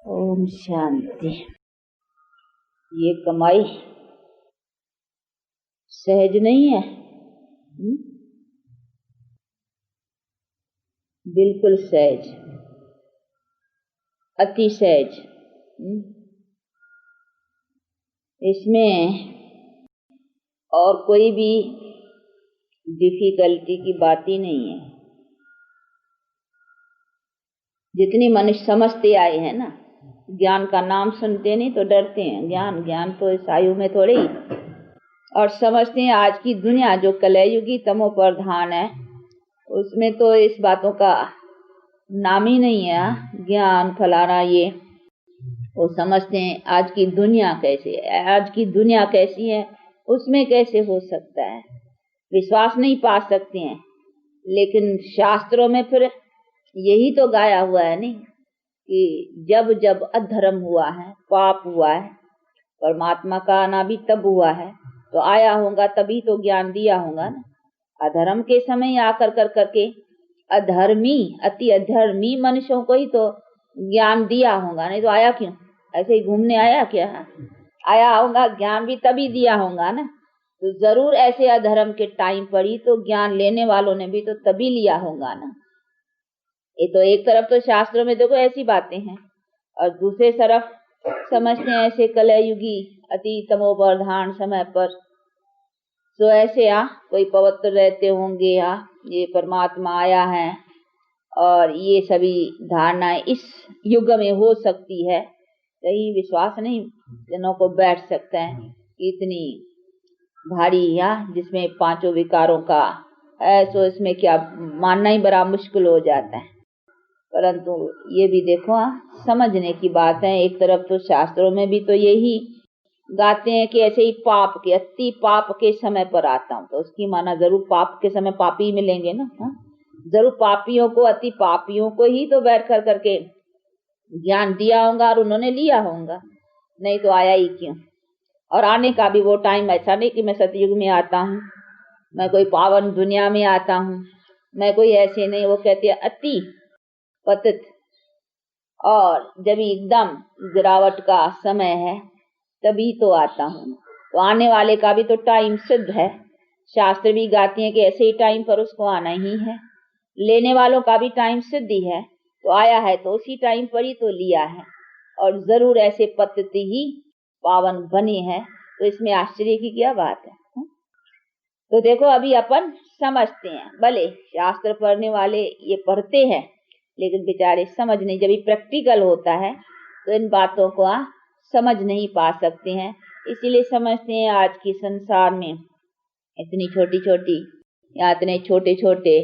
ओम शांति। ये कमाई सहज नहीं है, बिल्कुल सहज, अति सहज। इसमें और कोई भी डिफिकल्टी की बात ही नहीं है। जितनी मनुष्य समझते आए हैं ना, ज्ञान का नाम सुनते नहीं तो डरते हैं। ज्ञान तो इस आयु में थोड़े ही, और समझते हैं आज की दुनिया जो कलयुगी तमो प्रधान है, उसमें तो इस बातों का नाम ही नहीं है। ज्ञान फलाना ये वो समझते हैं। आज की दुनिया कैसी है, आज की दुनिया कैसी है, उसमें कैसे हो सकता है, विश्वास नहीं पा सकते हैं। लेकिन शास्त्रों में फिर यही तो गाया हुआ है नहीं कि जब जब अधर्म हुआ है, पाप हुआ है, परमात्मा का आना भी तब हुआ है, तो आया होगा तभी तो ज्ञान दिया होगा ना। अधर्म के समय आकर कर करके अधर्मी, अति अधर्मी मनुष्यों को ही तो ज्ञान दिया होगा, नहीं तो आया क्यों? ऐसे ही घूमने आया क्या? आया होगा, ज्ञान भी तभी दिया होगा ना। तो जरूर ऐसे अधर्म के टाइम पर ही तो ज्ञान लेने वालों ने भी तो तभी लिया होगा ना। ये तो एक तरफ तो शास्त्रों में देखो ऐसी बातें हैं, और दूसरे तरफ समझते हैं ऐसे कलयुगी अति तमोप्रधान समय पर तो ऐसे कोई पवित्र रहते होंगे, ये परमात्मा आया है, और ये सभी धारणाएं इस युग में हो सकती है। यही विश्वास नहीं जनों को बैठ सकता है कि इतनी भारी जिसमें पांचों विकारों का ऐसो, इसमें क्या मानना ही बड़ा मुश्किल हो जाता है। परंतु ये भी देखो समझने की बात है। एक तरफ तो शास्त्रों में भी तो यही गाते हैं कि ऐसे ही पाप के, अति पाप के समय पर आता हूँ, तो उसकी माना जरूर पाप के समय पापी ही मिलेंगे ना। जरूर पापियों को, अति पापियों को ही तो बैठ कर करके ज्ञान दिया होगा और उन्होंने लिया होगा, नहीं तो आया ही क्यों? और आने का भी वो टाइम ऐसा नहीं कि मैं सतयुग में आता हूँ, मैं कोई पावन दुनिया में आता हूँ, मैं कोई ऐसे नहीं। वो कहते हैं अति पतित, और जब एकदम गिरावट का समय है तभी तो आता हूँ। तो आने वाले का भी तो टाइम सिद्ध है। शास्त्र भी गाती हैं कि ऐसे ही टाइम पर उसको आना ही है। लेने वालों का भी टाइम सिद्ध ही है, तो आया है तो उसी टाइम पर ही तो लिया है, और जरूर ऐसे पद्धति ही पावन बनी है। तो इसमें आश्चर्य की क्या बात है? तो देखो अभी अपन समझते हैं, भले शास्त्र पढ़ने वाले ये पढ़ते हैं, लेकिन बेचारे समझ नहीं। जब ये प्रैक्टिकल होता है तो इन बातों को समझ नहीं पा सकते हैं। इसीलिए समझते हैं आज की संसार में इतनी छोटी छोटी या इतने छोटे छोटे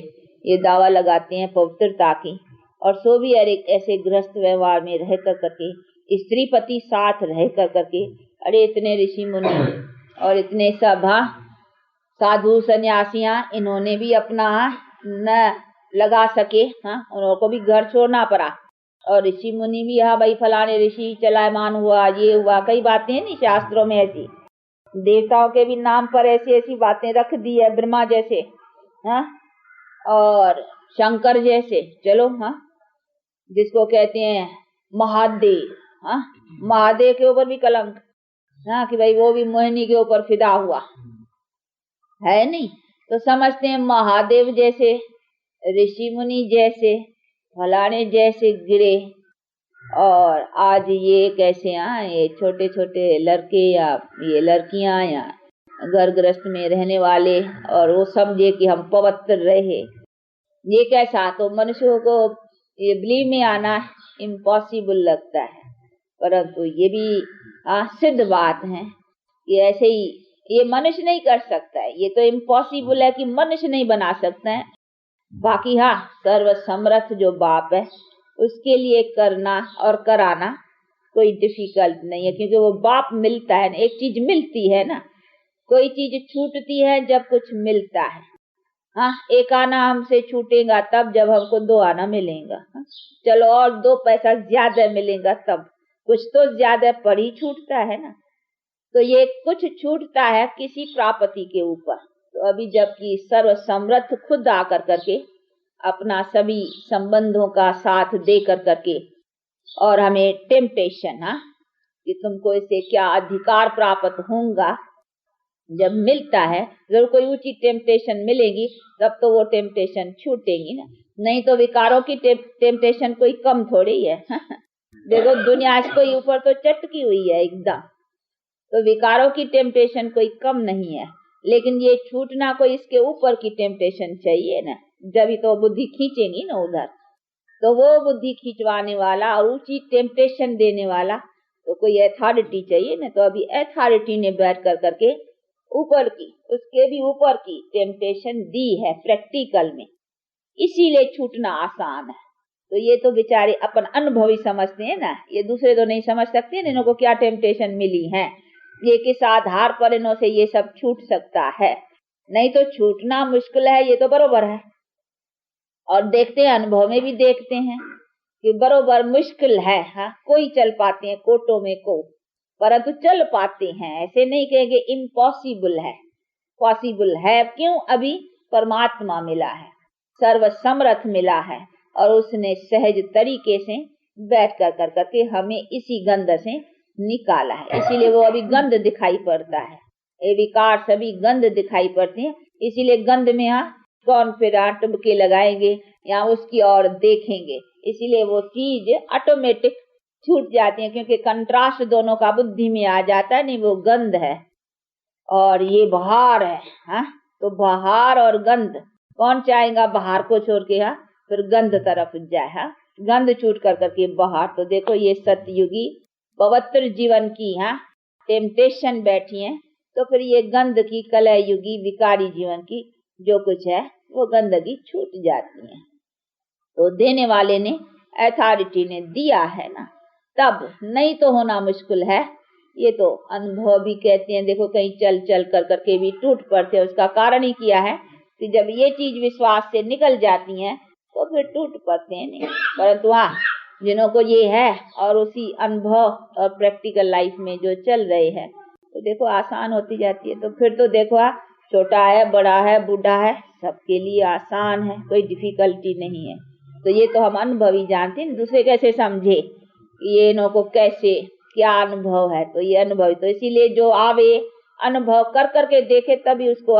ये दावा लगाते हैं पवित्रता की, और सो भी ऐसे गृहस्थ व्यवहार में रह कर करके, स्त्री पति साथ रह कर करके, अरे इतने ऋषि मुनि और इतने सब साधु सन्यासियां, इन्होंने भी अपना न लगा सके, उनको भी घर छोड़ना पड़ा। और ऋषि मुनि भी भाई फलाने ऋषि चलायमान हुआ, ये हुआ, कई बातें हैं नहीं शास्त्रों में ऐसी। देवताओं के भी नाम पर ऐसी ऐसी बातें रख दी है, ब्रह्मा जैसे और शंकर जैसे, चलो जिसको कहते हैं महादेव, महादेव के ऊपर भी कलंक, कि भाई वो भी मोहिनी के ऊपर फिदा हुआ है नहीं। तो समझते हैं महादेव जैसे, ऋषि मुनि जैसे, फलाने जैसे गिरे, और आज ये कैसे ये छोटे छोटे लड़के या ये लड़कियां या घर गृहस्थ में रहने वाले, और वो समझे कि हम पवित्र रहे, ये कैसा? तो मनुष्यों को ये बिलीव में आना इम्पॉसिबल लगता है। परंतु ये भी सिद्ध बात है कि ऐसे ही ये मनुष्य नहीं कर सकता है। ये तो इम्पॉसिबल है कि मनुष्य नहीं बना सकता है। बाकी सर्व समर्थ जो बाप है उसके लिए करना और कराना कोई डिफिकल्ट नहीं है, क्योंकि वो बाप मिलता है। एक चीज मिलती है ना, कोई चीज छूटती है जब कुछ मिलता है। एक आना हमसे छूटेगा तब जब हमको दो आना मिलेगा। चलो और दो पैसा ज्यादा मिलेगा तब, कुछ तो ज्यादा पर ही छूटता है ना। तो ये कुछ छूटता है किसी प्राप्ति के ऊपर। तो अभी जबकि सर्व समर्थ खुद आकर करके अपना सभी संबंधों का साथ दे कर करके और हमें टेम्पटेशन, कि तुमको इससे क्या अधिकार प्राप्त होगा, जब मिलता है जरूर कोई ऊंची टेम्पटेशन मिलेगी तब तो वो टेम्पटेशन छूटेगी ना, नहीं तो विकारों की टेम्पटेशन कोई कम थोड़ी है। देखो दुनिया कोई ऊपर तो चटकी हुई है एकदम, तो विकारों की टेम्पटेशन कोई कम नहीं है, लेकिन ये छूटना कोई इसके ऊपर की टेम्पटेशन चाहिए ना, जब तो बुद्धि खींचेगी ना उधर, तो वो बुद्धि खींचवाने वाला और ऊंची टेम्पटेशन देने वाला तो कोई अथॉरिटी चाहिए ना। तो अभी अथॉरिटी ने बैठ कर करके ऊपर की, उसके भी ऊपर की टेम्पटेशन दी है प्रैक्टिकल में, इसीलिए छूटना आसान है। तो ये तो बेचारे अपन अनुभवी समझते हैं ना, ये दूसरे तो नहीं समझ सकते इन्हों को क्या टेम्पटेशन मिली है, ये किस आधार पर इन्हों से ये सब छूट सकता है, नहीं तो छूटना मुश्किल है, ये तो बरोबर है। और देखते हैं, अनुभव में भी देखते हैं कि बरोबर मुश्किल है। कोई चल पाते हैं कोटों में को, परंतु चल पाते हैं, ऐसे नहीं कहेंगे इम्पॉसिबल है, पॉसिबल है। क्यों? अभी परमात्मा मिला है, सर्वसमर्थ मिला है, और उसने सहज तरीके से बैठ कर करके हमें इसी गंध से निकाला है, इसीलिए वो अभी गंध दिखाई पड़ता है, ये विकार सभी गंध दिखाई पड़ते हैं, इसीलिए गंध में कौन फिर टुबके लगाएंगे या उसकी ओर देखेंगे, इसीलिए वो चीज ऑटोमेटिक छूट जाती है, क्योंकि कंट्रास्ट दोनों का बुद्धि में आ जाता है। नहीं वो गंध है और ये बहार है, तो बहार और गंध कौन चाहेगा बहार को छोड़ के फिर गंध तरफ जाए, गंध छूट कर करके बहार। तो देखो ये सतयुगी पवित्र जीवन की टेम्पटेशन बैठी है, तो फिर ये गंध की कलयुगी विकारी जीवन की जो कुछ है वो गंदगी छूट जाती है। तो देने वाले ने, अथॉरिटी ने दिया है ना, तब नहीं तो होना मुश्किल है। ये तो अनुभव भी कहते हैं, देखो कहीं चल चल कर करके भी टूट पड़ते हैं, उसका कारण ही किया है कि जब ये चीज विश्वास से निकल जाती है तो फिर टूट पड़ते हैं नहीं। परंतु जिन्हों को ये है और उसी अनुभव और प्रैक्टिकल लाइफ में जो चल रहे हैं, तो देखो आसान होती जाती है। तो फिर तो देखो छोटा है, बड़ा है, बूढ़ा है, सबके लिए आसान है, कोई डिफिकल्टी नहीं है। तो ये तो हम अनुभवी जानते हैं, दूसरे कैसे समझे ये इन्हों को कैसे क्या अनुभव है। तो ये अनुभव, तो इसीलिए जो आवे अनुभव कर करके देखे तभी उसको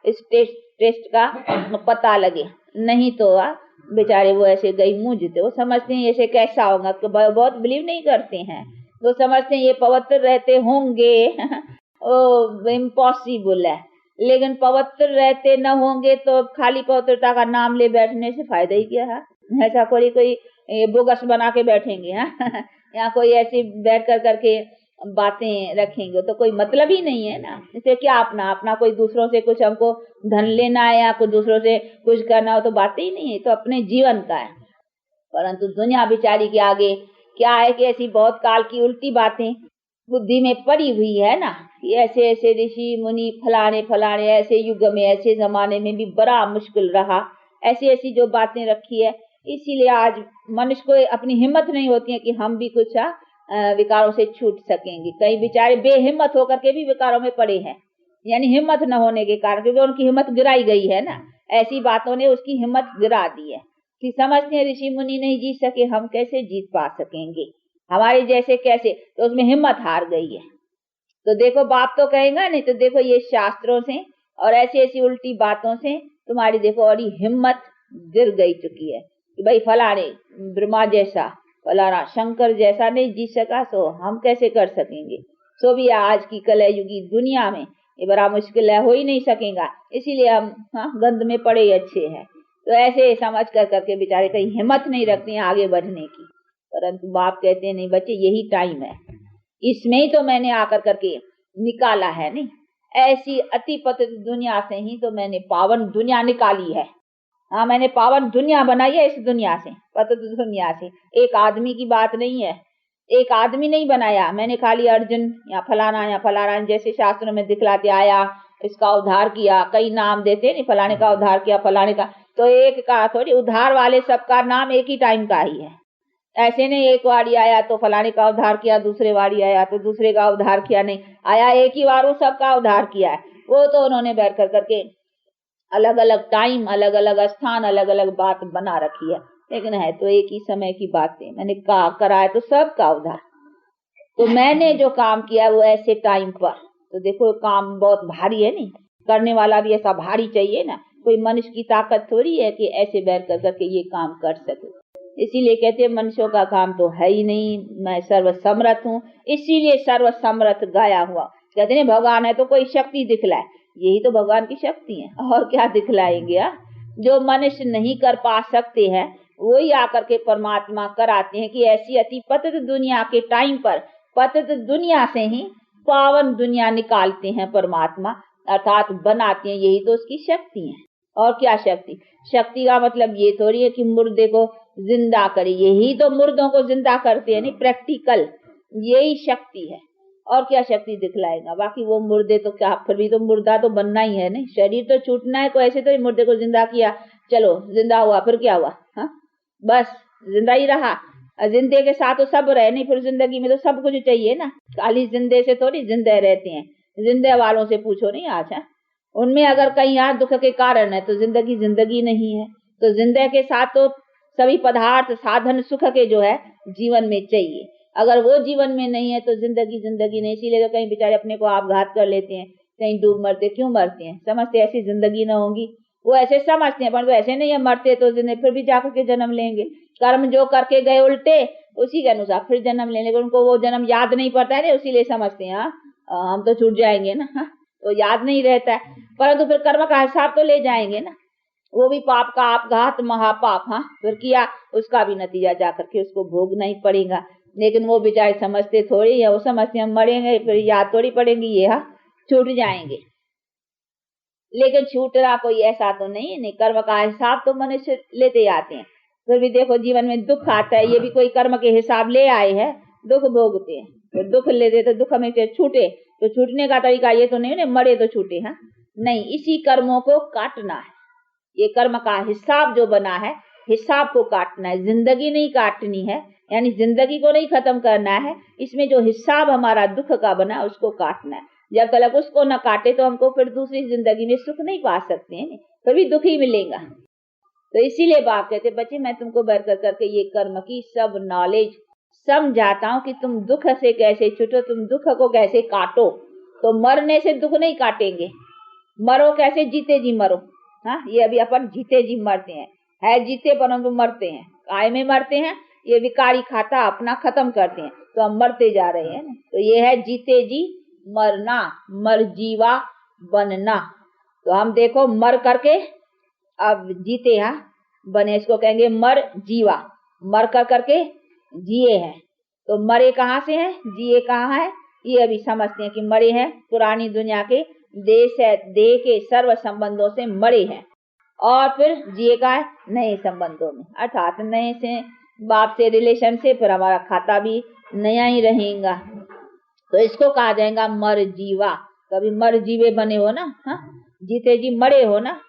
इस टेस्ट का पता लगे, नहीं तो बेचारे वो ऐसे गई मूझते, वो समझते हैं ऐसे कैसा होगा, तो बहुत बिलीव नहीं करते हैं, वो समझते हैं ये पवित्र रहते होंगे ओ इम्पॉसिबल है, लेकिन पवित्र रहते न होंगे तो खाली पवित्रता का नाम ले बैठने से फायदा ही क्या है। ऐसा कोई बोगस बना के बैठेंगे या कोई ऐसी बैठ कर करके बातें रखेंगे तो कोई मतलब ही नहीं है ना। इसे क्या अपना कोई दूसरों से कुछ हमको धन लेना है या कुछ दूसरों से कुछ करना हो तो बातें ही नहीं है, तो अपने जीवन का है। परंतु दुनिया बिचारी के आगे क्या है कि ऐसी बहुत काल की उल्टी बातें बुद्धि में पड़ी हुई है ना, कि ऐसे ऐसे ऋषि मुनि फलाने फलाने ऐसे युग में ऐसे जमाने में भी बड़ा मुश्किल रहा, ऐसी ऐसी जो बातें रखी है। इसीलिए आज मनुष्य को अपनी हिम्मत नहीं होती है कि हम भी कुछ विकारों से छूट सकेंगे। कई बेचारे बेहिम्मत होकर के भी विकारों में पड़े हैं, यानी हिम्मत न होने के कारण, क्योंकि उनकी हिम्मत गिराई गई है ना, ऐसी बातों ने उसकी हिम्मत गिरा दी है कि समझते हैं ऋषि मुनि नहीं जीत सके, हम कैसे जीत पा सकेंगे, हमारे जैसे कैसे, तो उसमें हिम्मत हार गई है। तो देखो बाप तो कहेगा नहीं, तो देखो ये शास्त्रों से और ऐसी ऐसी उल्टी बातों से तुम्हारी देखो और हिम्मत गिर गई चुकी है कि भाई फलाने ब्रह्मा जैसा फलाना शंकर जैसा नहीं जीत सका, तो हम कैसे कर सकेंगे। सो भी आज की कलयुगी दुनिया में ये बड़ा मुश्किल है, हो ही नहीं सकेगा, इसीलिए हम गंद में पड़े अच्छे हैं। तो ऐसे समझ कर करके बेचारे कहीं हिम्मत नहीं रखते हैं आगे बढ़ने की। परंतु बाप कहते हैं नहीं बच्चे, यही टाइम है, इसमें ही तो मैंने आकर करके निकाला है। नहीं ऐसी अति पतित दुनिया से ही तो मैंने पावन दुनिया निकाली है। मैंने पावन दुनिया बनाई है इस दुनिया से, पतित दुनिया से। एक आदमी की बात नहीं है, एक आदमी नहीं बनाया मैंने, खाली अर्जुन या फलाना जैसे शास्त्रों में दिखलाते आया, इसका उद्धार किया, कई नाम देते नहीं, फलाने का उद्धार किया, फलाने का, तो एक का थोड़ी उद्धार वाले सबका नाम एक ही टाइम का ही है। ऐसे नहीं एक वारी आया तो फलाने का उद्धार किया, दूसरे वारी आया तो दूसरे का उद्धार किया, नहीं आया एक ही बार वो सबका उद्धार किया है। वो तो उन्होंने बैठ कर करके अलग अलग टाइम, अलग अलग स्थान, अलग अलग बात बना रखी है। लेकिन है तो एक ही समय की बातें। मैंने कहा कराया तो सबका उधार। तो मैंने जो काम किया वो ऐसे टाइम पर, तो देखो काम बहुत भारी है, नहीं करने वाला भी ऐसा भारी चाहिए ना। कोई मनुष्य की ताकत थोड़ी है कि ऐसे बैठ कर करके ये काम कर सके। इसीलिए कहते हैं मनुष्यों का काम तो है ही नहीं, मैं सर्वसमर्थ हूँ, इसीलिए सर्वसमर्थ गाया हुआ। कहते हैं भगवान है तो कोई शक्ति दिखलाए, यही तो भगवान की शक्ति है, और क्या दिखलाएंगे। जो मनुष्य नहीं कर पा सकते हैं वही आकर के परमात्मा कराते हैं कि ऐसी अति पतित दुनिया के टाइम पर पतित दुनिया से ही पावन दुनिया निकालते हैं परमात्मा, अर्थात बनाते हैं। यही तो उसकी शक्ति है। और क्या शक्ति? शक्ति का मतलब ये थोड़ी है कि मुर्दे को जिंदा करे, यही तो मुर्दों को जिंदा करते हैं, नहीं प्रैक्टिकल यही शक्ति है। और क्या शक्ति दिखलाएगा? बाकी वो मुर्दे तो क्या, फिर भी तो मुर्दा तो बनना ही है, नहीं शरीर तो छूटना है। कोई ऐसे तो मुर्दे को जिंदा किया, चलो जिंदा हुआ, फिर क्या हुआ? हाँ बस जिंदा ही रहा। जिंदे के साथ तो सब रहे, नहीं फिर जिंदगी में तो सब कुछ चाहिए ना। खाली जिंदे से थोड़ी जिंदे रहते हैं। जिंदे वालों से पूछो नहीं आज है, उनमें अगर कहीं यहाँ दुख के कारण है तो जिंदगी जिंदगी नहीं है। तो जिंदे के साथ तो सभी पदार्थ साधन सुख के जो है जीवन में चाहिए। अगर वो जीवन में नहीं है तो जिंदगी जिंदगी नहीं। इसीलिए तो कहीं बेचारे अपने को आपघात कर लेते हैं, कहीं डूब मरते। क्यों मरते हैं? समझते ऐसी जिंदगी न होगी, वो ऐसे समझते हैं, पर तो ऐसे नहीं है। मरते तो जिंदगी फिर भी जाकर के जन्म लेंगे। कर्म जो करके गए उल्टे उसी के अनुसार फिर जन्म लेंगे। उनको वो जन्म याद नहीं पड़ता है, इसीलिए समझते हैं हम तो छूट जाएंगे ना, तो याद नहीं रहता है। परंतु फिर कर्म का हिसाब तो ले जाएंगे ना। वो भी पाप का आपघात महापाप, फिर किया, उसका भी नतीजा जाकर के उसको भोगना ही पड़ेगा। लेकिन वो बेचारे समझते थोड़ी है, वो समझते हम मरेंगे फिर याद थोड़ी पड़ेंगी, ये छूट जाएंगे। लेकिन छूटना कोई ऐसा तो नहीं है, नहीं कर्म का हिसाब तो मनुष्य लेते आते हैं। फिर भी देखो जीवन में दुख आता है, ये भी कोई कर्म के हिसाब ले आए हैं, दुख भोगते हैं। तो दुख लेते तो दुख में से छूटे, तो छूटने का तरीका ये तो नहीं है मरे तो छूटे, नहीं, इसी कर्मों को काटना है। ये कर्म का हिसाब जो बना है, हिसाब को काटना है, जिंदगी नहीं काटनी है। यानी जिंदगी को नहीं खत्म करना है, इसमें जो हिसाब हमारा दुख का बना उसको काटना है। जब तक उसको न काटे तो हमको फिर दूसरी जिंदगी में सुख नहीं पा सकते हैं, फिर भी दुख ही मिलेगा। तो इसीलिए बाप कहते बच्चे मैं तुमको बैठ कर करके ये कर्म की सब नॉलेज समझाता हूँ कि तुम दुख से कैसे छूटो, तुम दुख को कैसे काटो। तो मरने से दुख नहीं काटेंगे, मरो कैसे? जीते जी मरो। ये अभी अपन जीते जी मरते हैं, है जीते परंतु मरते हैं। काय में मरते हैं? ये विकारी खाता अपना खत्म करते हैं, तो हम मरते जा रहे हैं। तो ये है जीते जी मरना, मर जीवा बनना। तो हम देखो मर करके अब जीते बने, इसको कहेंगे मर जीवा। मर कर करके जिए हैं, तो मरे कहाँ से हैं, जिए कहाँ है? ये अभी समझते हैं कि मरे हैं पुरानी दुनिया के देश है, देह के सर्व संबंधों से मरे हैं। और फिर जिए का है नए संबंधों में, अर्थात नए से बाप से रिलेशन से फिर हमारा खाता भी नया ही रहेगा। तो इसको कहा जाएगा मर जीवा। कभी मर जीवे बने हो ना, जीते जी मरे हो ना।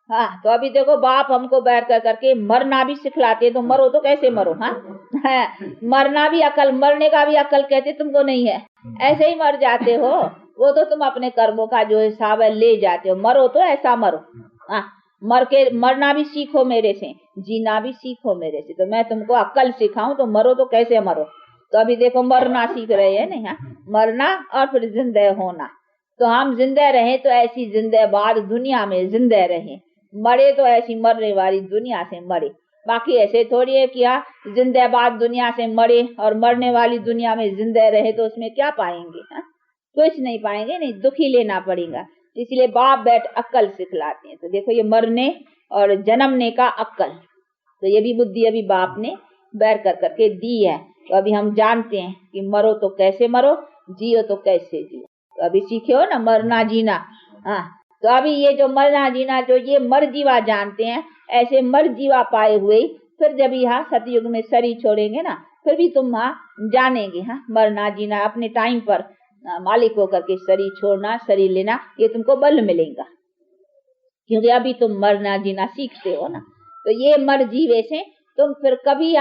तो अभी देखो बाप हमको बैठ कर करके मरना भी सिखलाते, तो मरो तो कैसे मरो? मरना भी अकल, मरने का भी अकल कहते तुमको नहीं है, ऐसे ही मर जाते हो। वो तो तुम अपने कर्मों का जो हिसाब है ले जाते हो। मरो तो ऐसा मरो, मर के मरना भी सीखो मेरे से, जीना भी सीखो मेरे से। तो मैं तुमको अकल सिखाऊं तो मरो तो कैसे मरो। तो अभी देखो मरना सीख रहे हैं नहीं, मरना और फिर जिंदा होना। तो हम जिंदा रहे तो ऐसी जिंदाबाद दुनिया में जिंदा रहे, मरे तो ऐसी मरने वाली दुनिया से मरे। बाकी ऐसे थोड़ी है कि जिंदाबाद दुनिया से मरे और मरने वाली दुनिया में जिंदा रहे, तो उसमें क्या पाएंगे? कुछ नहीं पाएंगे, नहीं दुख ही लेना पड़ेगा। इसलिए बाप बैठ अक्ल सिखलाते हैं। तो देखो ये मरने और जन्मने का अक्ल, तो ये भी बुद्धि अभी बाप ने बैठ कर करके दी है। तो अभी हम जानते हैं कि मरो तो कैसे मरो, जियो तो कैसे जियो। तो अभी सीखे हो ना मरना जीना। तो अभी ये जो मरना जीना जो ये मर जीवा जानते हैं, ऐसे मर जीवा पाए हुए फिर जब यहाँ सतयुग में शरीर छोड़ेंगे ना, फिर भी तुम जानेंगे मरना जीना अपने टाइम पर मालिक होकर के शरीर छोड़ना, शरीर लेना, ये तुमको बल मिलेगा। क्योंकि अभी तुम मरना जीना सीखते हो ना। तो ये मर जीवे से तुम फिर कभी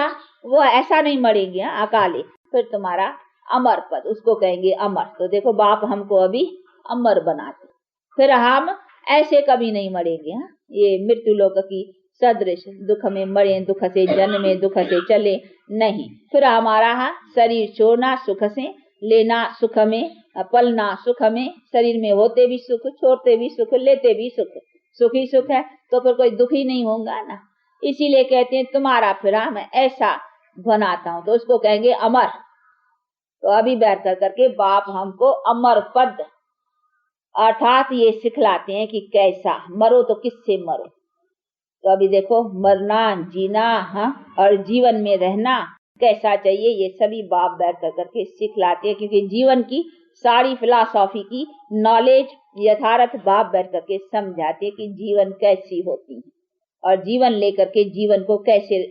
वो ऐसा नहीं मरेंगे अकाले, फिर तुम्हारा अमर पद, उसको कहेंगे अमर। तो देखो बाप हमको अभी अमर बनाते, फिर हम ऐसे कभी नहीं मरेंगे। ये मृत्यु लोक की सदृश, दुख में मरे दुख से जन्मे दुख से चले नहीं। फिर हमारा शरीर छोड़ना सुख से, लेना सुख में, पलना सुख में, शरीर में होते भी सुख, छोड़ते भी सुख, लेते भी सुख, सुख ही सुख है, तो फिर कोई दुख ही नहीं होगा ना। इसीलिए कहते हैं तुम्हारा फिर मैं ऐसा बनाता हूँ, तो उसको कहेंगे अमर। तो अभी बैठ कर करके बाप हमको अमर पद अर्थात ये सिखलाते हैं कि कैसा मरो, तो किससे मरो। तो अभी देखो मरना जीना और जीवन में रहना कैसा चाहिए, ये सभी बाप बैठ कर करके सिखलाते हैं, क्योंकि जीवन की सारी फिलॉसफी की नॉलेज यथार्थ बाप बैठ करके समझाते कि जीवन कैसी होती है और जीवन लेकर के जीवन को कैसे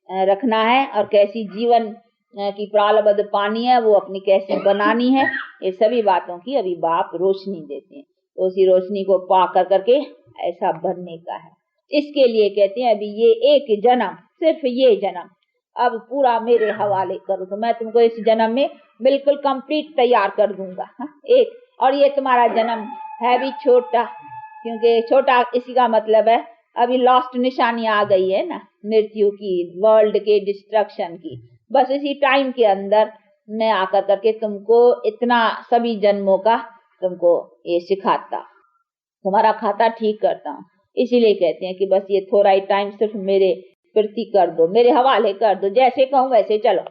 रखना है और कैसी जीवन की प्रारब्ध पानी है वो अपनी कैसे बनानी है। ये सभी बातों की अभी बाप रोशनी देते हैं, तो उसी रोशनी को पा कर करके ऐसा बनने का है। इसके लिए कहते हैं अभी ये एक जन्म, सिर्फ ये जन्म अब पूरा मेरे हवाले करो, तो मैं तुमको इस जन्म में बिल्कुल कंप्लीट तैयार कर दूंगा। एक और ये तुम्हारा जन्म है भी छोटा, क्योंकि छोटा इसी का मतलब है अभी लास्ट निशानी आ गई है ना, मृत्यु की, वर्ल्ड के डिस्ट्रक्शन की। बस इसी टाइम के अंदर मैं आकर करके तुमको इतना सभी जन्मों का तुमको ये सिखाता, तुम्हारा खाता ठीक करता हूँ। इसीलिए कहते हैं कि बस ये थोड़ा ही टाइम सिर्फ मेरे प्रति कर दो, मेरे हवाले कर दो, जैसे कहूँ वैसे चलो।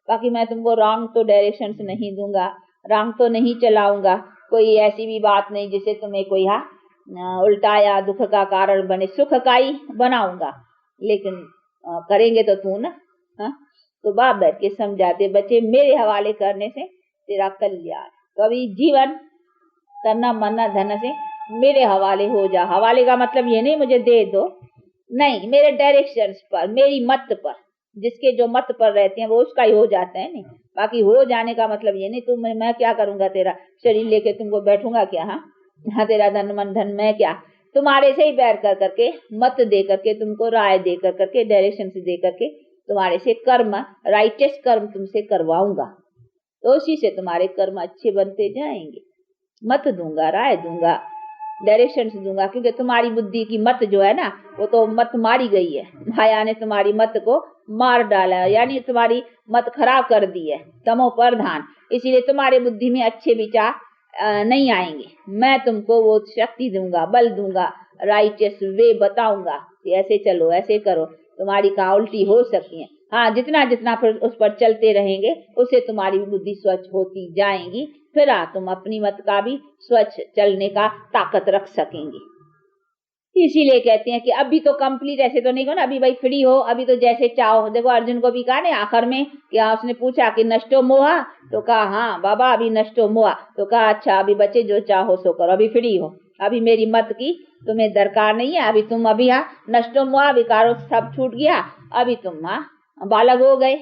बाकी मैं तुमको रॉन्ग तो डायरेक्शंस नहीं दूंगा, रॉन्ग तो नहीं चलाऊंगा, कोई ऐसी भी बात नहीं जिससे तुम्हें कोई उल्टा या दुख का कारण बने, सुख का ही बनाऊंगा, लेकिन करेंगे तो तू ना। तो बाप बैठ के समझाते बच्चे मेरे हवाले करने से तेरा कल्याण। तो अभी जीवन करना मरना धन से मेरे हवाले हो जा। हवाले का मतलब ये नहीं मुझे दे दो, नहीं, मेरे डायरेक्शंस पर, मेरी मत पर, जिसके जो मत पर रहते हैं वो उसका ही हो जाता है। नहीं, बाकी हो जाने का मतलब ये नहीं तुम मैं क्या करूंगा, तेरा शरीर लेके तुमको बैठूंगा क्या? हाँ, तेरा धन मन धन मैं क्या, तुम्हारे से ही बैठ कर करके मत दे करके, तुमको राय दे कर करके, डायरेक्शन से दे करके तुम्हारे से कर्म, राइटियस कर्म तुमसे करवाऊंगा, तो उसी से तुम्हारे कर्म अच्छे बनते जाएंगे। मत दूंगा, राय दूंगा, डायरेक्शन दूंगा, क्योंकि तुम्हारी बुद्धि की मत जो है ना वो तो मत मारी गई है, माया ने तुम्हारी मत को मार डाला है, यानी तुम्हारी मत खराब कर दी है, तमो प्रधान। इसीलिए तुम्हारे बुद्धि में अच्छे विचार नहीं आएंगे। मैं तुमको वो शक्ति दूंगा, बल दूंगा, राइटियस वे बताऊंगा कि ऐसे चलो, ऐसे करो, तुम्हारी कहाँ उल्टी हो सकती है। हाँ, जितना जितना फिर उस पर चलते रहेंगे उससे तुम्हारी बुद्धि स्वच्छ होती जाएंगी, फिर तुम अपनी मत का भी स्वच्छ चलने का ताकत रख सकेंगे। इसीलिए कहते हैं कि अभी तो कंप्लीट ऐसे तो नहीं हो ना, अभी भाई फ्री हो, अभी तो जैसे चाहो। देखो अर्जुन को भी कहा ना आखिर में, क्या उसने पूछा कि नष्टो मोहा, तो कहा हाँ बाबा अभी नष्टो मोहा, तो कहा अच्छा अभी बच्चे जो चाहो सो करो, अभी फ्री हो, अभी मेरी मत की तुम्हें दरकार नहीं है, अभी तुम अभी नष्टो मोहा विकारो सब छूट गया, अभी तुम बालक हो गए,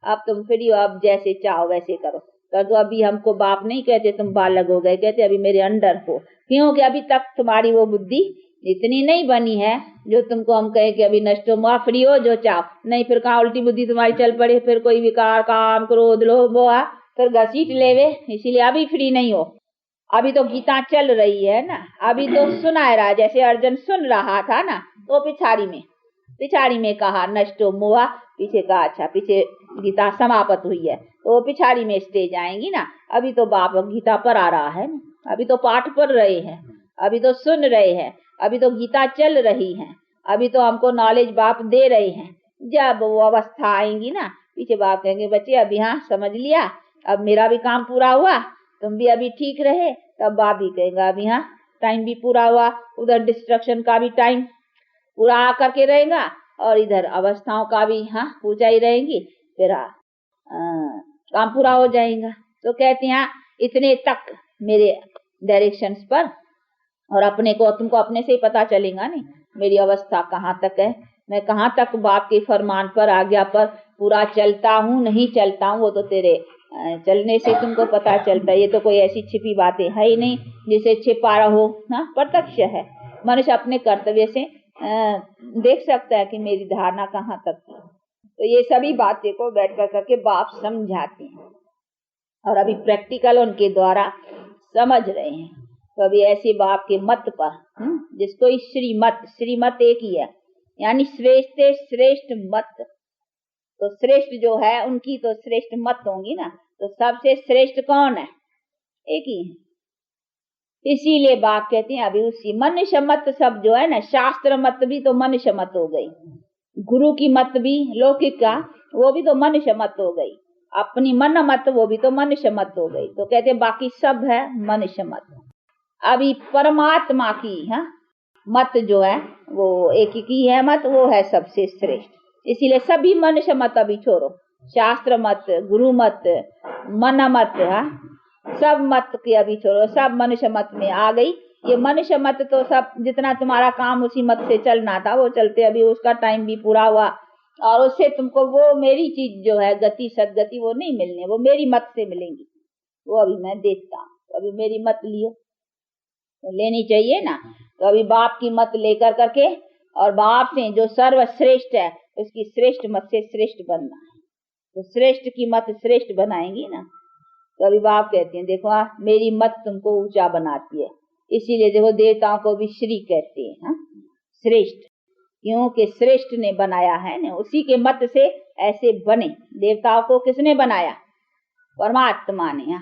अब तुम फ्री हो, अब जैसे चाहो वैसे करो। तो अभी हमको बाप नहीं कहते तुम बालक हो गए, कहते अभी मेरे अंडर हो, क्योंकि अभी तक तुम्हारी वो बुद्धि इतनी नहीं बनी है जो तुमको हम कहे कि अभी नष्ट हो, फ्री हो जो चाहो। नहीं, फिर कहाँ उल्टी बुद्धि तुम्हारी चल पड़े, फिर कोई विकार, काम, क्रोध, लोभ फिर घसीट लेवे, इसीलिए अभी फ्री नहीं हो। अभी तो गीता चल रही है ना, अभी तो सुना रहा, जैसे अर्जुन सुन रहा था ना, तो पिछाड़ी में कहा नष्टो मोहा, पीछे कहा अच्छा पीछे गीता समाप्त हुई है, तो पिछाड़ी में स्टेज आएंगी ना। अभी तो बाप गीता पर आ रहा है ना, अभी तो पाठ पढ़ रहे हैं, अभी तो सुन रहे हैं, अभी तो गीता चल रही है, अभी तो हमको नॉलेज बाप दे रहे हैं। जब वो अवस्था आएंगी ना, पीछे बाप कहेंगे बच्चे अभी समझ लिया, अब मेरा भी काम पूरा हुआ, तुम भी अभी ठीक रहे, तब बाप भी कहेगा अभी टाइम भी पूरा हुआ, उधर डिस्ट्रक्शन का भी टाइम पूरा आकर के रहेगा और इधर अवस्थाओं का भी पूजा ही रहेंगी, फिर काम पूरा हो जाएगा। तो कहते हैं इतने तक मेरे डायरेक्शंस पर, और अपने को तुमको अपने से ही पता चलेगा नहीं मेरी अवस्था कहाँ तक है, मैं कहाँ तक बाप के फरमान पर, आज्ञा पर पूरा चलता हूँ नहीं चलता हूँ, वो तो तेरे चलने से तुमको पता चलता है। ये तो कोई ऐसी छिपी बातें है ही नहीं जिसे छिपा रहो, प्रत्यक्ष है। मनुष्य अपने कर्तव्य से देख सकता है कि मेरी धारणा कहाँ तक है। तो ये सभी बातें को बैठ कर करके बाप समझाते हैं और अभी प्रैक्टिकल उनके द्वारा समझ रहे हैं। तो अभी ऐसे बाप के मत पर, जिसको श्रीमत एक ही है, यानी श्रेष्ठ श्रेष्ठ मत, तो श्रेष्ठ जो है उनकी तो श्रेष्ठ मत होंगी ना, तो सबसे श्रेष्ठ कौन है? एक ही है। इसीलिए बाप कहते हैं अभी उसी मनुष्य मत सब जो है ना, शास्त्र मत भी तो मनुष्य मत हो गई, गुरु की मत भी लौकिक का वो भी तो मनुष्य मत हो गई, अपनी मन मत वो भी तो मनुष्य मत हो गई। तो कहते बाकी सब है मनुष्य मत। अभी परमात्मा की मत जो है वो एक ही है मत, वो है सबसे श्रेष्ठ। इसीलिए सभी मनुष्य मत अभी छोड़ो, शास्त्र मत, गुरु मत, मन मत, सब मत की अभी छोड़ो, सब मनुष्य मत में आ गई। ये मनुष्य मत तो सब जितना तुम्हारा काम उसी मत से चलना था वो चलते, अभी उसका टाइम भी पूरा हुआ और उससे तुमको वो मेरी चीज जो है गति सदगति वो नहीं मिलने, वो मेरी मत से मिलेंगी, वो अभी मैं देखता हूँ। अभी मेरी मत लियो तो लेनी चाहिए ना, तो अभी बाप की मत लेकर करके और बाप से जो सर्वश्रेष्ठ है उसकी श्रेष्ठ मत से श्रेष्ठ बनना है, तो श्रेष्ठ की मत श्रेष्ठ बनाएंगी ना। तो अभी बाप कहते हैं देखो मेरी मत तुमको ऊंचा बनाती है, इसीलिए देखो देवताओं को भी श्री कहते हैं श्रेष्ठ, क्योंकि श्रेष्ठ ने बनाया है ना, उसी के मत से ऐसे बने। देवताओं को किसने बनाया? परमात्मा ने।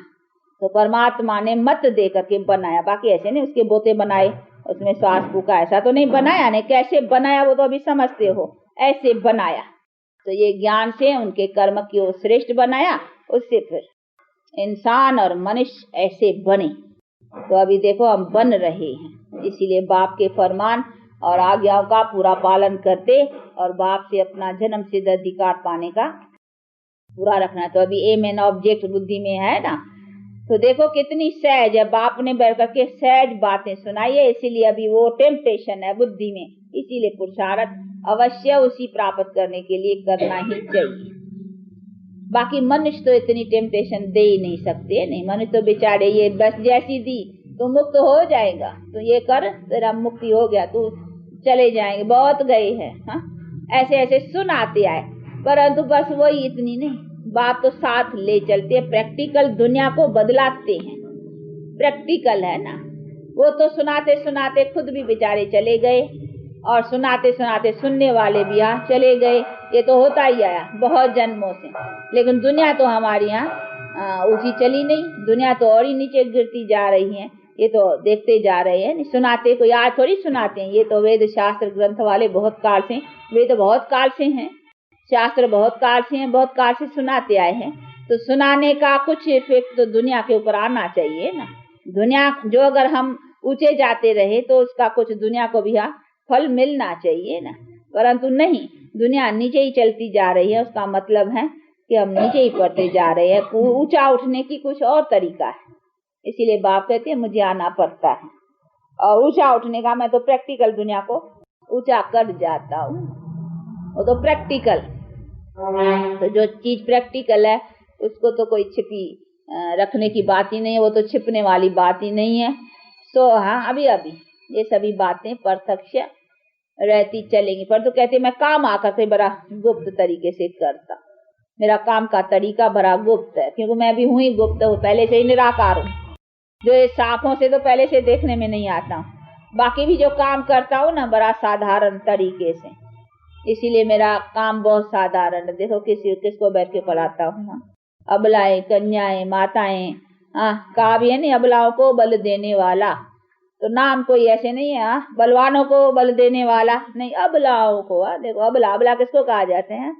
तो परमात्मा ने मत दे करके बनाया, बाकी ऐसे नहीं उसके बोते बनाए उसमें श्वास फूका, ऐसा तो नहीं बनाया। नहीं कैसे बनाया वो तो अभी समझते हो, ऐसे बनाया। तो ये ज्ञान से उनके कर्म की ओर श्रेष्ठ बनाया, उससे फिर इंसान और मनुष्य ऐसे बने। तो अभी देखो हम बन रहे हैं, इसीलिए बाप के फरमान और आज्ञाओं का पूरा पालन करते और बाप से अपना जन्म सिद्ध अधिकार पाने का पूरा रखना। तो अभी एम एन ऑब्जेक्ट बुद्धि में है ना, तो देखो कितनी सहज है, बाप ने बैठ करके सहज बातें सुनाई है। इसीलिए अभी वो टेम्पटेशन है बुद्धि में, इसीलिए पुरुषार्थ अवश्य उसी प्राप्त करने के लिए करना ही चाहिए। बाकी मनुष्य तो इतनी टेम्पटेशन दे ही नहीं सकते, नहीं मनुष्य तो बेचारे ये बस जैसी दी तो मुक्त हो जाएगा, तो ये कर तेरा मुक्ति हो गया, तो चले जाएंगे, बहुत गए हैं ऐसे ऐसे सुनाते आए, परंतु बस वही इतनी नहीं, बात तो साथ ले चलते हैं, प्रैक्टिकल दुनिया को बदलाते हैं, प्रैक्टिकल है ना। वो तो सुनाते सुनाते खुद भी बेचारे चले गए और सुनाते सुनाते सुनने वाले भी यहाँ चले गए, ये तो होता ही आया बहुत जन्मों से। लेकिन दुनिया तो हमारी यहाँ ऊंची चली नहीं, दुनिया तो और ही नीचे गिरती जा रही है, ये तो देखते जा रहे हैं। सुनाते कोई आज थोड़ी सुनाते हैं, ये तो वेद शास्त्र ग्रंथ वाले बहुत काल से, वे तो बहुत काल से हैं, शास्त्र बहुत काल से हैं, बहुत काल से सुनाते आए हैं। तो सुनाने का कुछ इफेक्ट तो दुनिया के ऊपर आना चाहिए ना। दुनिया जो अगर हम ऊंचे जाते रहे तो उसका कुछ दुनिया को भी फल मिलना चाहिए ना, परंतु नहीं, दुनिया नीचे ही चलती जा रही है, उसका मतलब है कि हम नीचे ही पड़ते जा रहे हैं। ऊंचा उठने की कुछ और तरीका है, इसीलिए बाप कहते हैं मुझे आना पड़ता है, और ऊंचा उठने का मैं तो प्रैक्टिकल दुनिया को ऊंचा कर जाता हूँ, वो तो प्रैक्टिकल। तो जो चीज प्रैक्टिकल है उसको तो कोई छिपी रखने की बात ही नहीं है, वो तो छिपने वाली बात ही नहीं है। सो अभी अभी ये सभी बातें प्रत्यक्ष रहती चलेंगी, पर तो कहते मैं काम आकर के बड़ा गुप्त तरीके से करता, मेरा काम का तरीका बड़ा गुप्त है, क्योंकि मैं भी हूँ ही गुप्त हूँ, पहले से ही निराकार हूँ, जो ये सांपों से तो पहले से देखने में नहीं आता हूँ। बाकी भी जो काम करता हूँ ना बड़ा साधारण तरीके से, इसीलिए मेरा काम बहुत साधारण है। देखो किसको बैठ के पढ़ाता हूँ, अबलाएं, कन्याएं, माताएं, काव्य नहीं, अबलाओं को बल देने वाला, तो नाम कोई ऐसे नहीं है बलवानों को बल देने वाला नहीं, अबलाओं को। देखो अबला, अबला किसको कहा जाते हैं?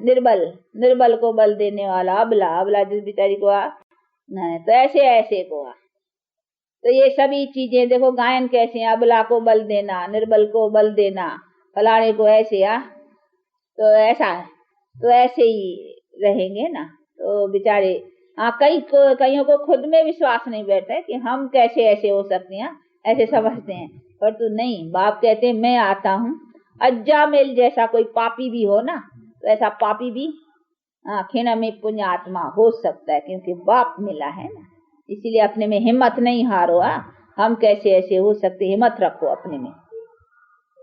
निर्बल, निर्बल को बल देने वाला अबला, अबला जिस बेचारी को नहीं, तो ऐसे ऐसे को तो ये सभी चीजें देखो गायन कैसे हैं, अबला को बल देना, निर्बल को बल देना, फलाने को ऐसे तो ऐसा है, तो ऐसे ही रहेंगे ना। तो बेचारे कईयों को खुद में विश्वास नहीं बैठता है कि हम कैसे ऐसे हो सकते हैं, ऐसे समझते हैं, पर तो नहीं, बाप कहते हैं मैं आता हूँ। अज्जामेल जैसा कोई पापी भी हो ना, तो ऐसा पापी भी क्षण में पुण्य आत्मा हो सकता है, क्योंकि बाप मिला है ना। इसीलिए अपने में हिम्मत नहीं हारो, हम कैसे ऐसे हो सकते, हिम्मत रखो अपने में।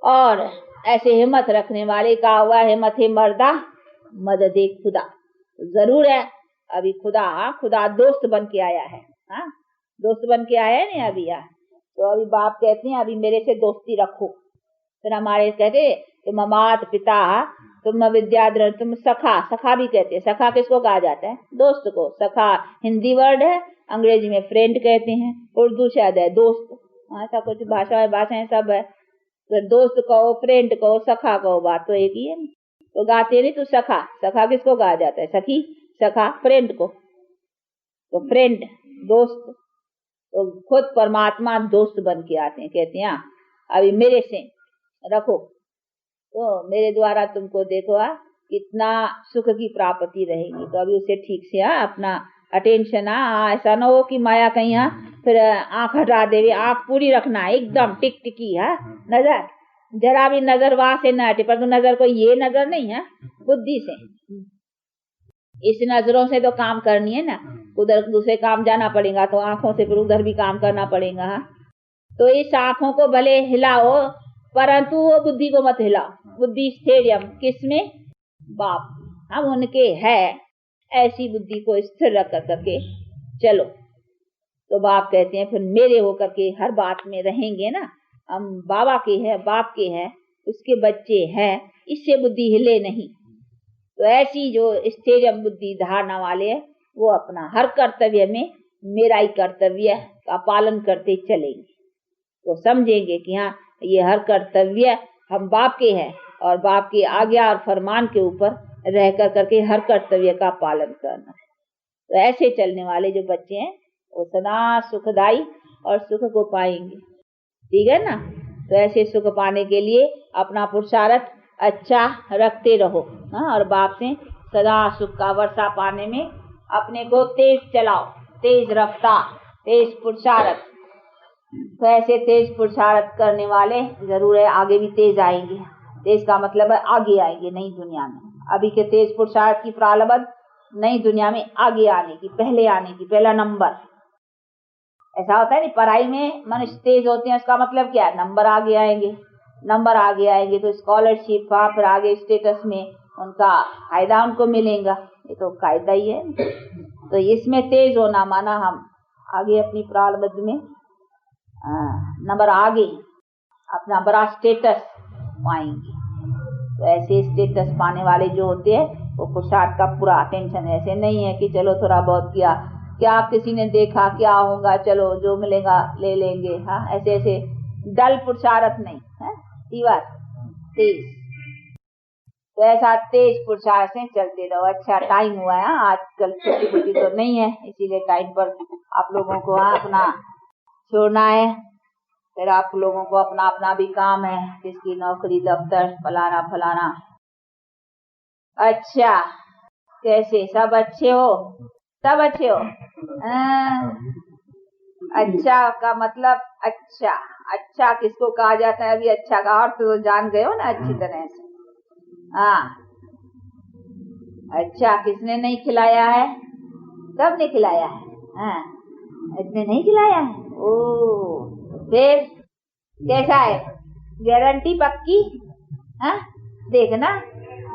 और ऐसे हिम्मत रखने वाले का हुआ हिम्मत है मर्दा मदद खुदा, जरूर है अभी खुदा दोस्त बन के आया है, दोस्त बन के आया है नहीं अभी तो अभी बाप कहते हैं अभी मेरे से दोस्ती रखो, फिर हमारे कहते तुम मात पिता, तुम विद्याधर, तुम सखा, सखा भी कहते हैं। सखा किसको कहा जाता है? दोस्त को। सखा हिंदी वर्ड है, अंग्रेजी में फ्रेंड कहते हैं, उर्दू शायद है दोस्त, ऐसा कुछ भाषाएं सब है। तो दोस्त कहो, फ्रेंड कहो, सखा कहो, बात तो एक ही है। तो गाते नहीं तो सखा, सखा किसको कहा जाता है? सखी, सखा फ्रेंड को। तो फ्रेंड दोस्त, तो खुद परमात्मा दोस्त बन के आते हैं, कहते हैं अभी मेरे से रखो तो मेरे द्वारा तुमको देखो कितना सुख की प्राप्ति रहेगी। तो अभी उसे ठीक से अपना अटेंशन ऐसा ना हो कि माया कहीं फिर आंख हटा देवे। आंख पूरी रखना है एकदम टिकटिकी है, नजर जरा भी नजर वहां से न हटे। पर तो नजर को ये नजर नहीं है, बुद्धि से। इस नजरों से तो काम करनी है ना, उधर दूसरे काम जाना पड़ेगा तो आंखों से फिर उधर भी काम करना पड़ेगा। तो इस आंखों को भले हिलाओ परंतु वो बुद्धि को मत हिलाओ। बुद्धि स्थिरम किसमें? बाप, हम उनके है, ऐसी बुद्धि को स्थिर रख करके चलो। तो बाप कहते हैं फिर मेरे होकर के हर बात में रहेंगे ना, हम बाबा के हैं, बाप के हैं, उसके बच्चे हैं, इससे बुद्धि हिले नहीं। तो ऐसी जो स्थिर बुद्धि धारणा वाले है वो अपना हर कर्तव्य में मेरा ही कर्तव्य का पालन करते चलेंगे। तो समझेंगे कि हाँ ये हर कर्तव्य हम बाप के हैं और बाप की आज्ञा और फरमान के ऊपर रह कर करके हर कर्तव्य का पालन करना। तो ऐसे चलने वाले जो बच्चे हैं वो सदा सुखदाई और सुख को पाएंगे। ठीक है ना? तो ऐसे सुख पाने के लिए अपना पुरुषार्थ अच्छा रखते रहो और बाप से सदा सुख का वर्षा पाने में अपने को तेज चलाओ, तेज रफ्तार, तेज पुरुषार्थ। तो ऐसे तेज पुरुषार्थ करने वाले जरूर है आगे भी तेज आएंगे। तेज का मतलब है आगे आएंगे नई दुनिया में। अभी के तेज पुरुषार्थ की प्रारंभ नई दुनिया में आगे आने की, पहले आने की, पहला नंबर। ऐसा होता है नहीं, पढ़ाई में मनुष्य तेज होते हैं, इसका मतलब क्या है? नंबर आगे आएंगे। नंबर आगे आएंगे तो स्कॉलरशिप फिर आगे स्टेटस में उनका फायदा उनको मिलेगा। ये तो कायदा ही है। तो इसमें तेज होना माना हम आगे अपनी प्रारब्ध में नंबर आगे अपना बड़ा स्टेटस पाएंगे। तो ऐसे स्टेटस पाने वाले जो होते हैं वो पुरुषार्थ का पूरा टेंशन ऐसे नहीं है कि चलो थोड़ा बहुत किया, क्या किसी ने देखा, क्या होगा, चलो जो मिलेगा ले लेंगे। हाँ, ऐसे ऐसे डल पुरुषार्थ नहीं है, तीव्र तेज। तो ऐसा तेज पुरुषार्थ से चलते रहो। अच्छा टाइम हुआ है, आजकल छुट्टी बुट्टी तो नहीं है, इसीलिए टाइम पर आप लोगों को अपना छोड़ना है। फिर आप लोगों को अपना अपना भी काम है, किसकी नौकरी, दफ्तर, फलाना फलाना। अच्छा, कैसे सब अच्छे हो? सब अच्छे हो? अच्छा का मतलब अच्छा, अच्छा किसको कहा जाता है? अभी अच्छा का अर्थ तो जान गए हो ना अच्छी तरह से। हाँ, अच्छा किसने नहीं खिलाया है? सब ने खिलाया है। हाँ, इसने नहीं खिलाया है। ओ, फिर कैसा है? गारंटी पक्की? हाँ, देखना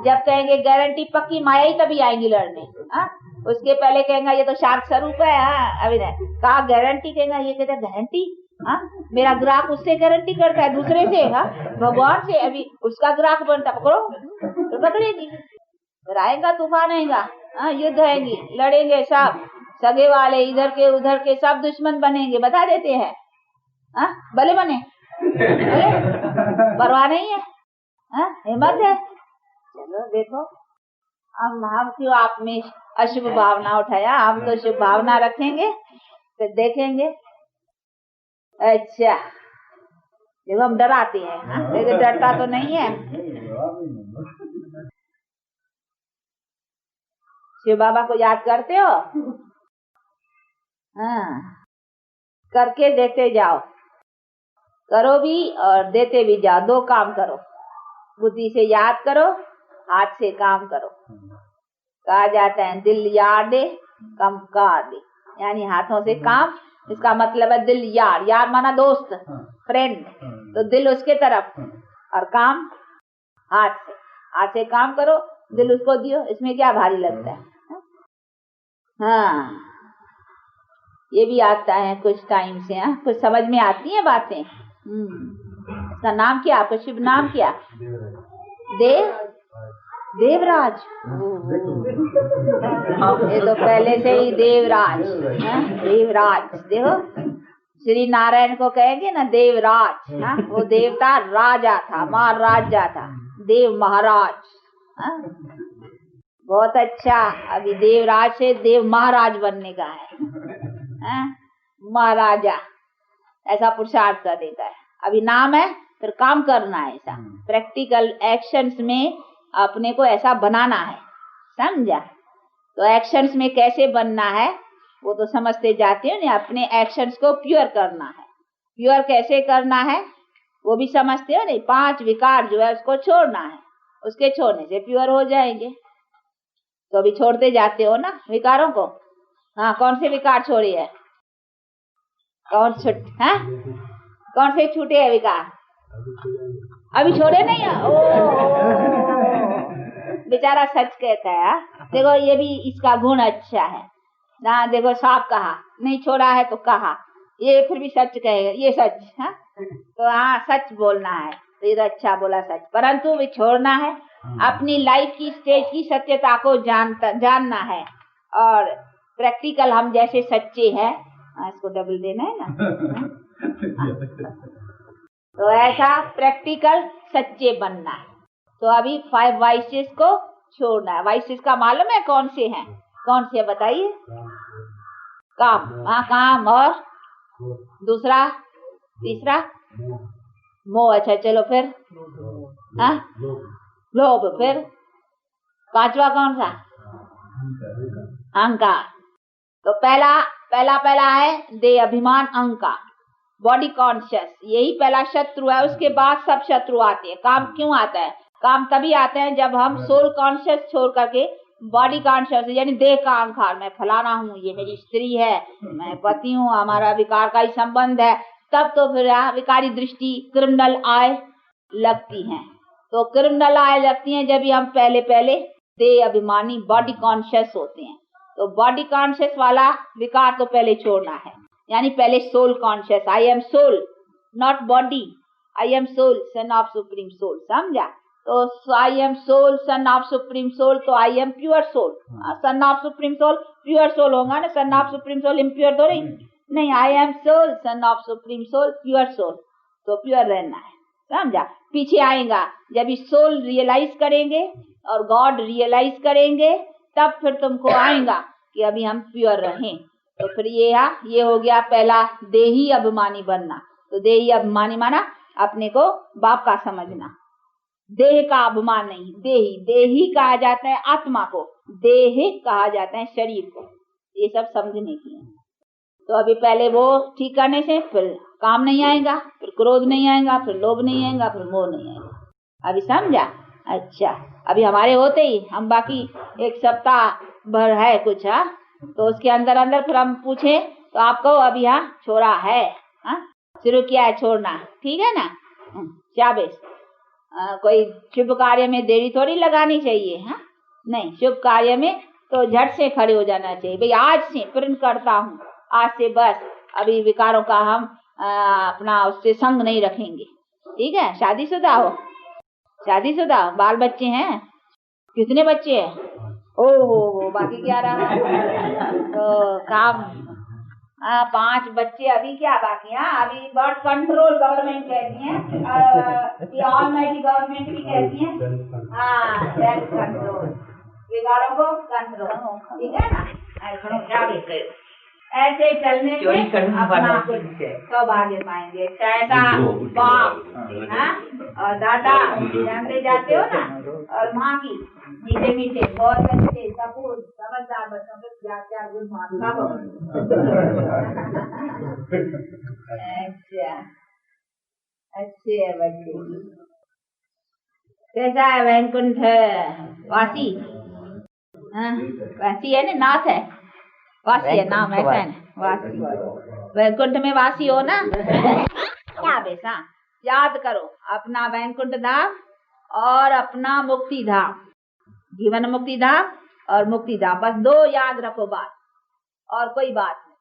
जब कहेंगे गारंटी पक्की, माया ही तभी आएंगी लड़ने। हाँ, उसके पहले कहेंगे ये तो शार्क स्वरूप है। हाँ, अभी कहा गारंटी, कहेंगे ये कहते गारंटी। हाँ, मेरा ग्राहक उससे गारंटी करता है, दूसरे से। हाँ, भगवान से। अभी उसका ग्राहक बनता, पकड़ो तो पकड़ेगी। फिर आएगा तूफान, आएगा। हाँ, युद्ध आएंगी, लड़ेंगे सब, सगे वाले इधर के उधर के सब दुश्मन बनेंगे, बता देते हैं। हाँ, भले बने, भले, परवाह नहीं है। हाँ, हिम्मत है। चलो देखो, हम क्यों आप में अशुभ भावना उठाया? हम तो शुभ भावना रखेंगे, फिर देखेंगे। अच्छा, देखो हम डराते हैं। हाँ, लेकिन डरता तो नहीं है। शिव बाबा को याद करते हो? हाँ, करके देते जाओ, करो भी और देते भी जाओ। दो काम करो, बुद्धि से याद करो, हाथ से काम करो। कहा जाता है दिल यार दे कम कार दे, यानी हाथों से काम। इसका मतलब है दिल यार, यार माना दोस्त, फ्रेंड। तो दिल उसके तरफ और काम हाथ से। हाथ से काम करो, दिल उसको दियो, इसमें क्या भारी लगता है? हाँ, ये भी आता है कुछ टाइम से। हाँ, कुछ समझ में आती है बातें। का नाम क्या? आपका शुभ नाम क्या? देवराज। ये तो पहले से ही देवराज है। देवराज देखो, श्री नारायण को कहेंगे ना देवराज। हाँ, वो देवता राजा था, महाराजा था, देव महाराज। हाँ? बहुत अच्छा। अभी देवराज से देव महाराज बनने का है। महाराजा ऐसा पुरुषार्थ कर देता है। अभी नाम है, फिर काम करना है। ऐसा प्रैक्टिकल एक्शंस में अपने को ऐसा बनाना है, समझा? तो एक्शंस में कैसे बनना है वो तो समझते जाते हो ना। अपने एक्शंस को प्योर करना है। प्योर कैसे करना है वो भी समझते हो नहीं। 5 विकार जो है उसको छोड़ना है, उसके छोड़ने से प्योर हो जाएंगे। तो अभी छोड़ते जाते हो ना विकारों को। हाँ, कौन से विकार छोड़े है? कौन से छूटे हैं विकार? अभी छोड़े नहीं है। बेचारा सच कहता है। देखो ये भी इसका गुण अच्छा है ना। देखो साफ कहा, नहीं छोड़ा है तो कहा, ये फिर भी सच कहेगा, ये सच है। तो हाँ, सच बोलना है तो ये तो अच्छा बोला सच, परंतु भी छोड़ना है। अपनी लाइफ की स्टेज की सत्यता को जानना है। और प्रैक्टिकल हम जैसे सच्चे हैं, इसको डबल देना है ना। तो ऐसा प्रैक्टिकल सच्चे बनना है। तो अभी 5 वाइसेस को छोड़ना है। वाइसेस का मालूम है कौन से हैं? कौन से बताइए? काम। हाँ, काम। और दूसरा, तीसरा मोह। अच्छा चलो फिर हाँ, लोभ। फिर 5वां कौन सा? अहंकार। तो पहला है देह अभिमान, अहंकार, बॉडी कॉन्शियस। यही पहला शत्रु है। उसके बाद सब शत्रु आते हैं। काम क्यों आता है? काम तभी आते हैं जब हम सोल कॉन्शियस छोड़ करके बॉडी कॉन्शियस, यानी देह का अहंकार, मैं फलाना हूँ, ये मेरी स्त्री है, मैं पति हूँ, हमारा विकार का ही संबंध है, तब तो फिर विकारी दृष्टि, क्रिमिनल आय लगती हैं। तो क्रिमिनल आय लगती हैं जब भी हम पहले देह अभिमानी बॉडी कॉन्शियस होते हैं। तो बॉडी कॉन्शियस वाला विकार तो पहले छोड़ना है। यानी पहले soul conscious, I am soul not body, I am soul son of supreme soul, समझा? तो I am soul son of supreme soul, तो I am pure soul. Son of supreme soul pure soul होगा ना, son of supreme soul impure तो नहीं। I am soul son of supreme soul pure soul, तो pure रहना है, समझा? पीछे आएगा जब इस सोल रियलाइज करेंगे और गॉड रियलाइज करेंगे, तब फिर तुमको आएगा कि अभी हम प्योर रहें। तो फिर ये हो गया पहला, देही अभिमानी बनना। तो देही अभिमानी माना अपने को बाप का समझना। देह का अभिमान नहीं, देही कहा जाता है आत्मा को, देह कहा जाता है शरीर को। ये सब समझने की है। तो अभी पहले वो ठीक करने से फिर काम नहीं आएगा, फिर क्रोध नहीं आएगा, फिर लोभ नहीं आएगा, फिर मोह नहीं आएगा। अभी समझा? अच्छा, अभी हमारे होते ही हम बाकी 1 सप्ताह भर है कुछ, तो उसके अंदर फिर हम पूछे तो आपको अभी छोड़ा है, शुरू किया है छोड़ना, ठीक है ना? शाबाश। कोई शुभ कार्य में देरी थोड़ी लगानी चाहिए। नहीं, शुभ कार्य में तो झट से खड़े हो जाना चाहिए। भाई आज से प्रण करता हूँ, आज से बस अभी विकारों का हम अपना उससे संग नहीं रखेंगे, ठीक है? शादीशुदा हो, बाल बच्चे हैं? कितने बच्चे हैं? ओहो, बाकी क्या रहा? तो काम 5 बच्चे अभी क्या बाकी? अभी बर्थ कंट्रोल गवर्नमेंट कहती है, ऑलमाइटी गवर्नमेंट भी कहती है, सेल्फ कंट्रोल, विकारों को कंट्रोल, ठीक है ना? ऐसे चलने से अपना सौभाग्य पाएंगे। ऐसा बाप और दादा जानते जाते हो ना, और माँ की मीठे बहुत अच्छे सपूत समझदार बच्चों के क्या गुण मानता हो। अच्छा, अच्छे है बच्चे। कैसा है वैकुंठ वासी? वासी है ना, नाथ है, वासी है नाम, ऐसा है ना, वासी। वैकुंठ में वासी हो ना? क्या बेसा याद करो अपना वैकुंठ धाम और अपना मुक्ति धाम, जीवन मुक्ति धाम और मुक्ति धाम, बस 2 याद रखो बात, और कोई बात नहीं,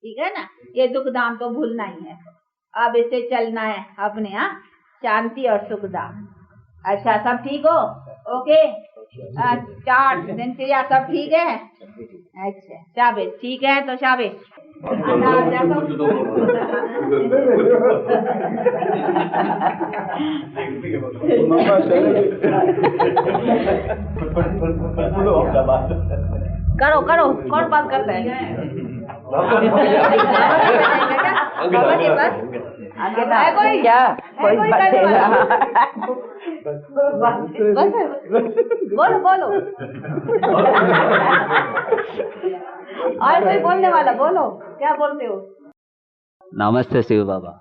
ठीक है ना? ये दुख धाम तो भूलना ही है। अब इसे चलना है अपने शांति और सुखदा। अच्छा, सब ठीक हो? ओके। चार्ट दिनचर्या सब ठीक है? अच्छा, शाबाश। ठीक है तो शाबाश। करो करो, कौन बात करता है? बाबा जी बस आगे है कोई? क्या कोई करने वाला? बस बोलो बोलो। और कोई बोलने वाला? बोलो, क्या बोलते हो? नमस्ते शिव बाबा।